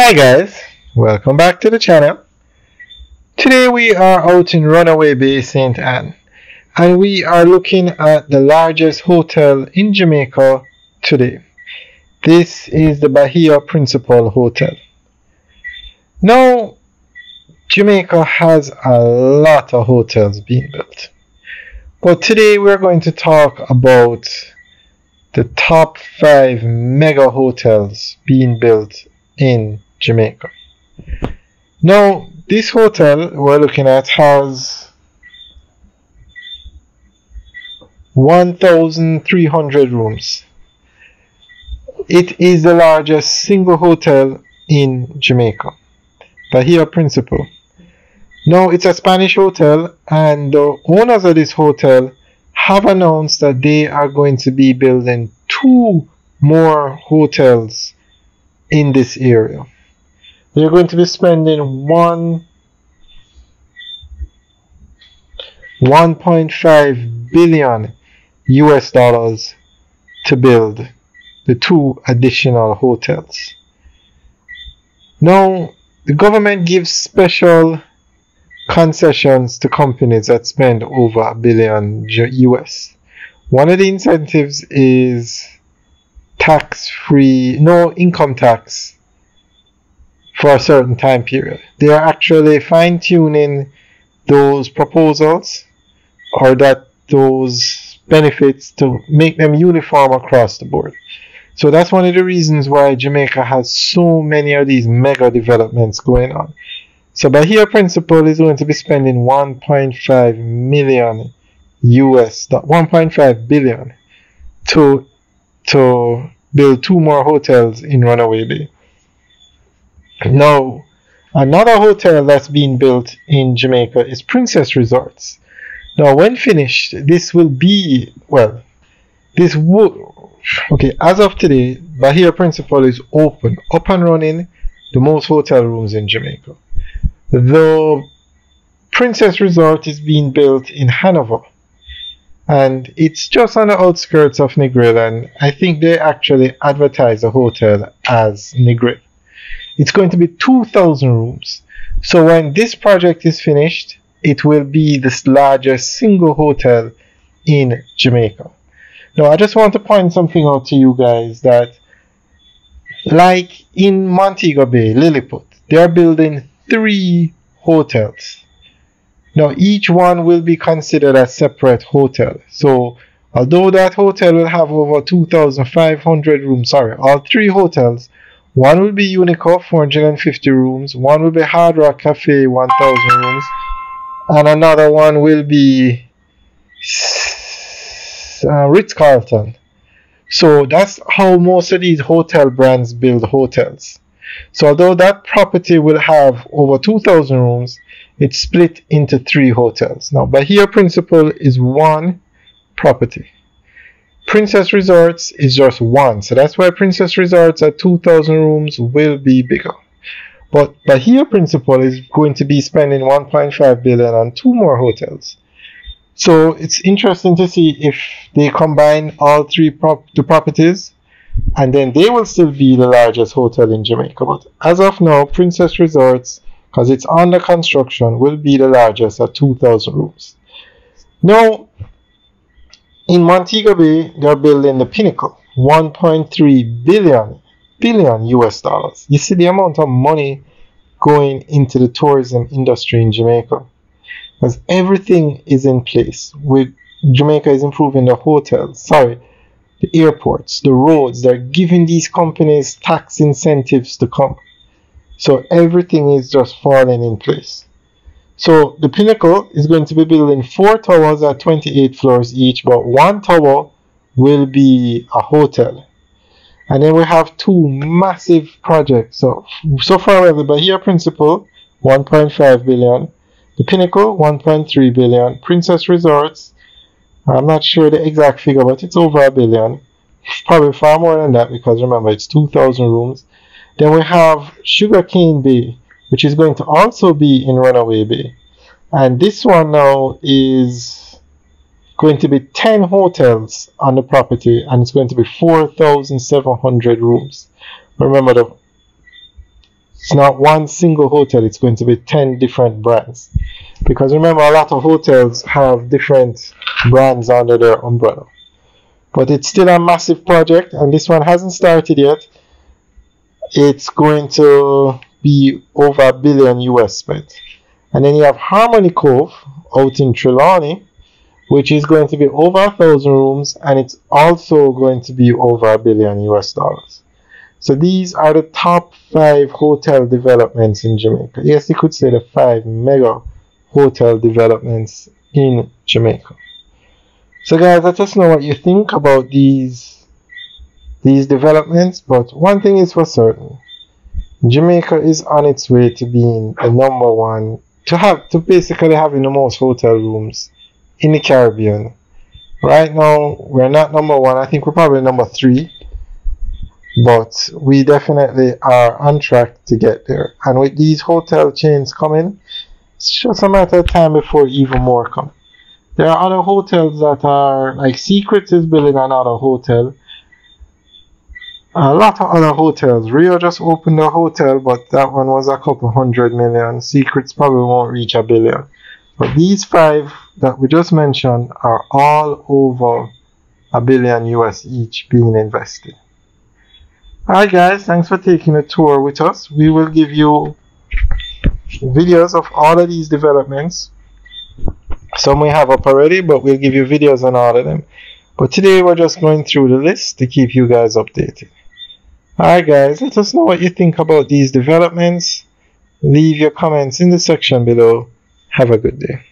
Hi guys, welcome back to the channel. Today we are out in Runaway Bay, St. Anne, and we are looking at the largest hotel in Jamaica today. This is the Bahia Principal Hotel. Now, Jamaica has a lot of hotels being built, but today we're going to talk about the top 5 mega hotels being built in Jamaica. Now, this hotel we're looking at has 1,300 rooms. It is the largest single hotel in Jamaica, Bahia Principal. Now, it's a Spanish hotel, and the owners of this hotel have announced that they are going to be building 2 more hotels in this area. They're going to be spending 1.5 billion US dollars to build the 2 additional hotels. Now, the government gives special concessions to companies that spend over $1 billion US. One of the incentives is tax-free, no income tax for a certain time period. They are actually fine-tuning those proposals or those benefits to make them uniform across the board. So that's one of the reasons why Jamaica has so many of these mega developments going on. So Bahia Principal is going to be spending 1.5 billion to build 2 more hotels in Runaway Bay. Now, another hotel that's being built in Jamaica is Princess Resorts. Now, when finished, this will be, as of today, Bahia Principal is up and running, the most hotel rooms in Jamaica. The Princess Resort is being built in Hanover, and it's just on the outskirts of Negril, and I think they actually advertise the hotel as Negril. It's going to be 2,000 rooms. So when this project is finished, it will be the largest single hotel in Jamaica. Now, I just want to point something out to you guys that, like in Montego Bay, Lilliput, they are building 3 hotels. Now, each one will be considered a separate hotel. So, although that hotel will have over 2,500 rooms, all 3 hotels, one will be Unico, 450 rooms, one will be Hard Rock Cafe, 1,000 rooms, and another one will be Ritz-Carlton. So that's how most of these hotel brands build hotels. So although that property will have over 2,000 rooms, it's split into 3 hotels. Now, Bahia Principal is 1 property. Princess Resorts is just 1. So that's why Princess Resorts at 2,000 rooms will be bigger. But Bahia Principal is going to be spending 1.5 billion on 2 more hotels. So it's interesting to see if they combine all 3 properties, and then they will still be the largest hotel in Jamaica. But as of now, Princess Resorts, because it's under construction, will be the largest at 2,000 rooms. Now, in Montego Bay, they're building the Pinnacle, 1.3 billion US dollars. You see the amount of money going into the tourism industry in Jamaica, because everything is in place. Jamaica is improving the hotels, the airports, the roads. They're giving these companies tax incentives to come. So everything is just falling in place. So the Pinnacle is going to be building 4 towers at 28 floors each, but 1 tower will be a hotel. And then we have 2 massive projects. So far, the Bahia Principal, 1.5 billion. The Pinnacle, 1.3 billion. Princess Resorts, I'm not sure the exact figure, but it's over $1 billion. Probably far more than that, because remember, it's 2,000 rooms. Then we have Sugarcane Bay, which is going to also be in Runaway Bay. And this one now is going to be 10 hotels on the property, and it's going to be 4,700 rooms. Remember, It's not one single hotel, it's going to be 10 different brands. Because remember, a lot of hotels have different brands under their umbrella. But it's still a massive project, and this one hasn't started yet. It's going to be over $1 billion US spent. And then you have Harmony Cove out in Trelawney, which is going to be over 1,000 rooms, and it's also going to be over $1 billion US dollars. So these are the top 5 hotel developments in Jamaica. Yes, you could say the 5 mega hotel developments in Jamaica. So guys, let us know what you think about these developments. But one thing is for certain, Jamaica is on its way to being the number one, to basically having the most hotel rooms in the Caribbean. Right now, we're not number one. I think we're probably number 3. But we definitely are on track to get there. And with these hotel chains coming, it's just a matter of time before even more come. There are other hotels that are, like Secrets is building another hotel. A lot of other hotels. Rio just opened a hotel, but that one was a couple $100 million. Secrets probably won't reach $1 billion. But these 5 that we just mentioned are all over $1 billion US each being invested. Alright guys, thanks for taking a tour with us. We will give you videos of all of these developments. Some we have up already, but we'll give you videos on all of them. But today we're just going through the list to keep you guys updated. Alright guys, let us know what you think about these developments. Leave your comments in the section below. Have a good day.